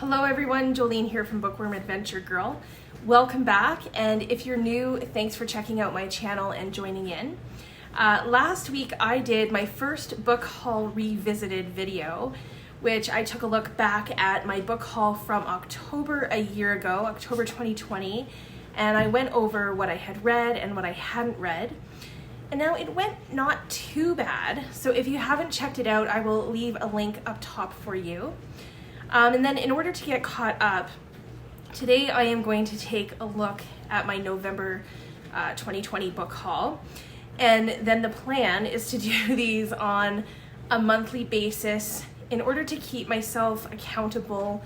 Hello everyone, Jolene here from Bookworm Adventure Girl. Welcome back, and if you're new, thanks for checking out my channel and joining in. Last week I did my first book haul revisited video, which I took a look back at my book haul from October a year ago, October 2020, and I went over what I had read and what I hadn't read. And now it went not too bad, so if you haven't checked it out, I will leave a link up top for you. And then in order to get caught up, today I am going to take a look at my November 2020 book haul. And then the plan is to do these on a monthly basis in order to keep myself accountable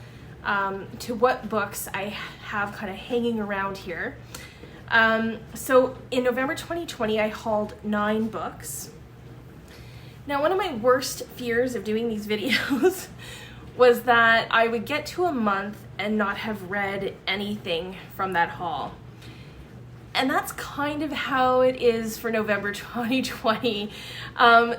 to what books I have kind of hanging around here. So in November 2020, I hauled 9 books. Now, one of my worst fears of doing these videos was that I would get to a month and not have read anything from that haul. And that's kind of how it is for November 2020.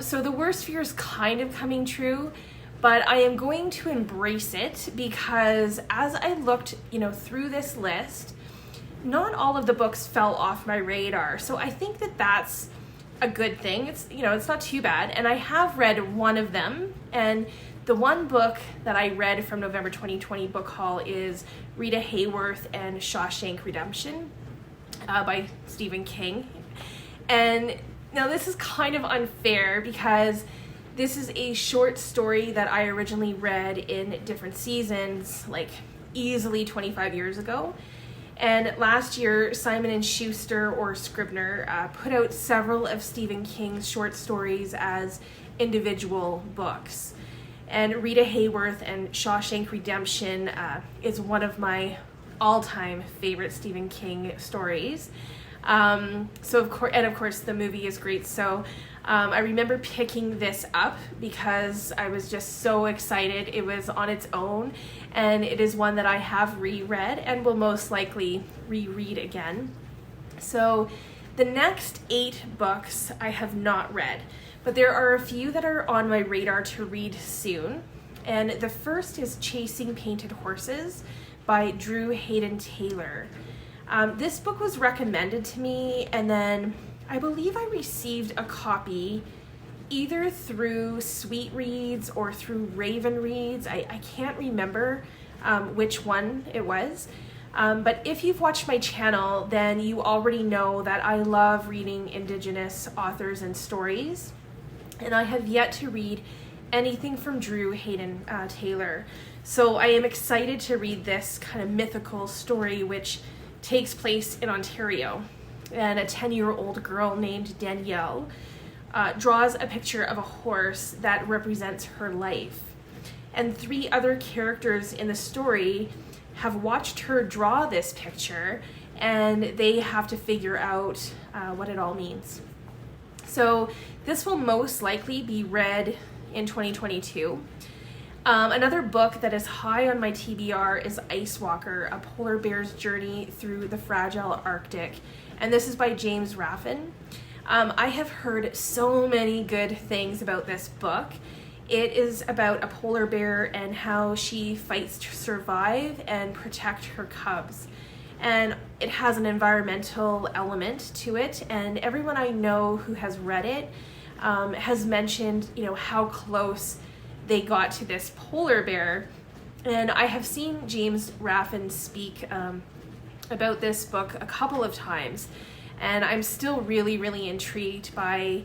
So the worst fear is kind of coming true, but I am going to embrace it because as I looked, through this list, not all of the books fell off my radar. So I think that that's a good thing. It's not too bad. And I have read one of them, and the one book that I read from November 2020 book haul is Rita, Hayworth and Shawshank Redemption by Stephen King. And now this is kind of unfair because this is a short story that I originally read in different seasons, like easily 25 years ago. And last year, Simon & Schuster or Scribner put out several of Stephen King's short stories as individual books. And Rita Hayworth and Shawshank Redemption is one of my all-time favorite Stephen King stories. Of course, the movie is great. So I remember picking this up because I was just so excited. It was on its own, and it is one that I have reread and will most likely reread again. So the next 8 books I have not read, but there are a few that are on my radar to read soon. And the first is Chasing Painted Horses by Drew Hayden Taylor. This book was recommended to me, and then I believe I received a copy either through Sweet Reads or through Raven Reads. I can't remember which one it was. But if you've watched my channel, then you already know that I love reading Indigenous authors and stories. And I have yet to read anything from Drew Hayden Taylor. So I am excited to read this kind of mythical story which takes place in Ontario. And a 10-year-old girl named Danielle draws a picture of a horse that represents her life. And 3 other characters in the story have watched her draw this picture, and they have to figure out what it all means. So this will most likely be read in 2022. Another book that is high on my TBR is Ice Walker, A Polar Bear's Journey Through the Fragile Arctic. And this is by James Raffan. I have heard so many good things about this book. It is about a polar bear and how she fights to survive and protect her cubs. And it has an environmental element to it, and everyone I know who has read it has mentioned, how close they got to this polar bear. And I have seen James Raffan speak about this book a couple of times, and I'm still really, really intrigued by,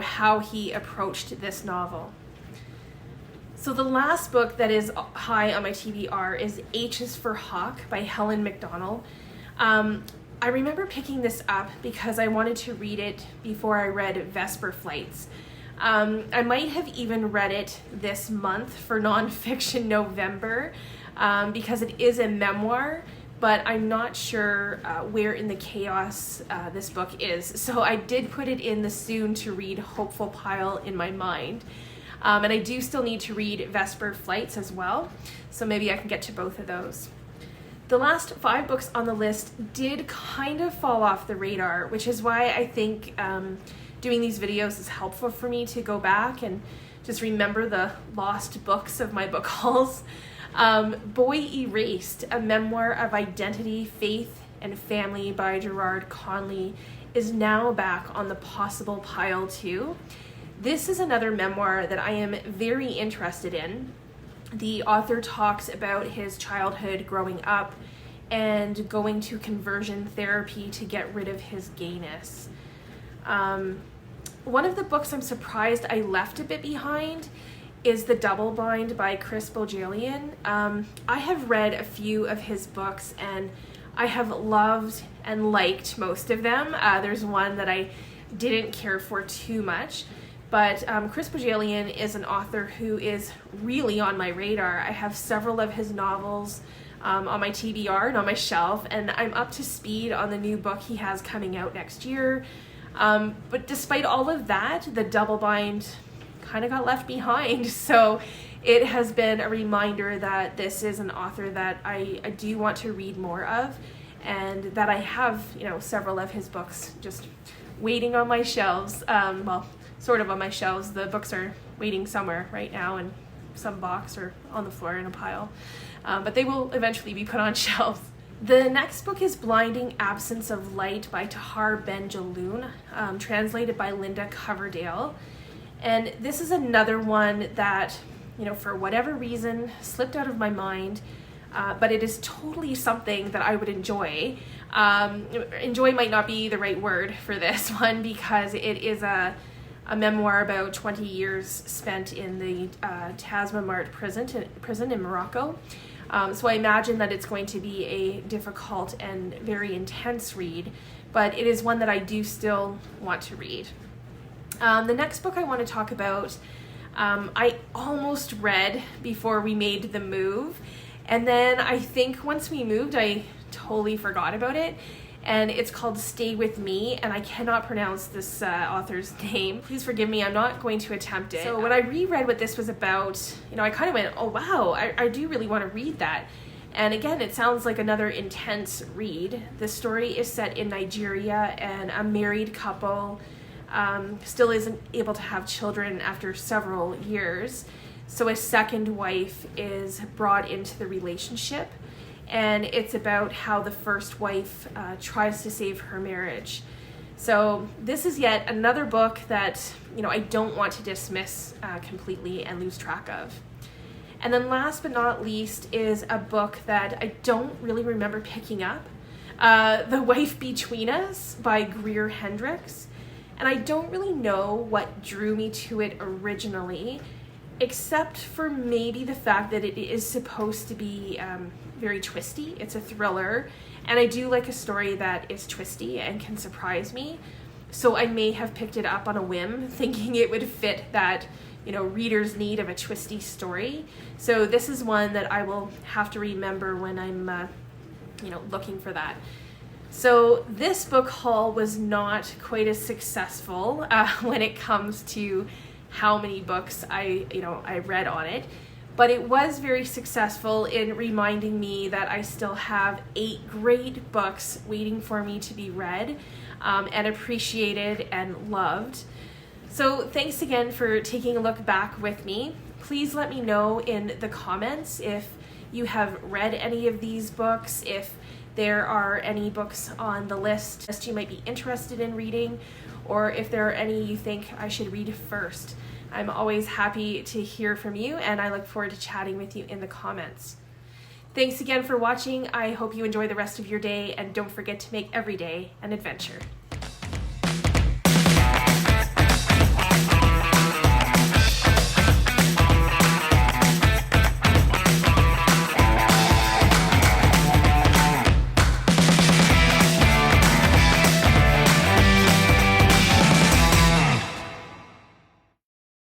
how he approached this novel. So the last book that is high on my TBR is H is for Hawk by Helen Macdonald. I remember picking this up because I wanted to read it before I read Vesper Flights. I might have even read it this month for Nonfiction November because it is a memoir, but I'm not sure where in the chaos this book is. So I did put it in the soon to read hopeful pile in my mind. And I do still need to read Vesper Flights as well, so maybe I can get to both of those. The last 5 books on the list did kind of fall off the radar, which is why I think doing these videos is helpful for me to go back and just remember the lost books of my book hauls. Boy Erased, a memoir of identity, faith, and family by Gerard Conley is now back on the possible pile too. This is another memoir that I am very interested in. The author talks about his childhood growing up and going to conversion therapy to get rid of his gayness. One of the books I'm surprised I left a bit behind is The Double Bind by Bohjalian. I have read a few of his books and I have loved and liked most of them. There's one that I didn't care for too much, but Bohjalian is an author who is really on my radar. I have several of his novels on my TBR and on my shelf, and I'm up to speed on the new book he has coming out next year. But despite all of that, The Double Bind kind of got left behind. So it has been a reminder that this is an author that I do want to read more of, and that I have, several of his books just waiting on my shelves. Well, sort of on my shelves. The books are waiting somewhere right now in some box or on the floor in a pile. But they will eventually be put on shelves. The next book is Blinding Absence of Light by Tahar Ben Jelloun, translated by Linda Coverdale. And this is another one that, for whatever reason, slipped out of my mind, but it is totally something that I would enjoy. Enjoy might not be the right word for this one, because it is a memoir about 20 years spent in the Tasmamart prison in Morocco. So I imagine that it's going to be a difficult and very intense read, but it is one that I do still want to read. The next book I want to talk about, I almost read before we made the move, and then I think once we moved I totally forgot about it, and it's called Stay With Me, and I cannot pronounce this author's name. Please forgive me, I'm not going to attempt it. So when I reread what this was about, I kind of went, oh wow, I do really want to read that. And again, it sounds like another intense read. The story is set in Nigeria, and a married couple still isn't able to have children after several years. So a second wife is brought into the relationship, and it's about how the first wife tries to save her marriage. So this is yet another book that I don't want to dismiss completely and lose track of. And then last but not least is a book that I don't really remember picking up, The Wife Between Us by Greer Hendricks. And I don't really know what drew me to it originally, except for maybe the fact that it is supposed to be very twisty. It's a thriller, and I do like a story that is twisty and can surprise me. So I may have picked it up on a whim, thinking it would fit that, reader's need of a twisty story. So this is one that I will have to remember when I'm, looking for that. So this book haul was not quite as successful when it comes to how many books I read on it, but it was very successful in reminding me that I still have 8 great books waiting for me to be read and appreciated and loved. So thanks again for taking a look back with me. Please let me know in the comments if you have read any of these books, if there are any books on the list that you might be interested in reading, or if there are any you think I should read first. I'm always happy to hear from you, and I look forward to chatting with you in the comments. Thanks again for watching. I hope you enjoy the rest of your day, and don't forget to make every day an adventure.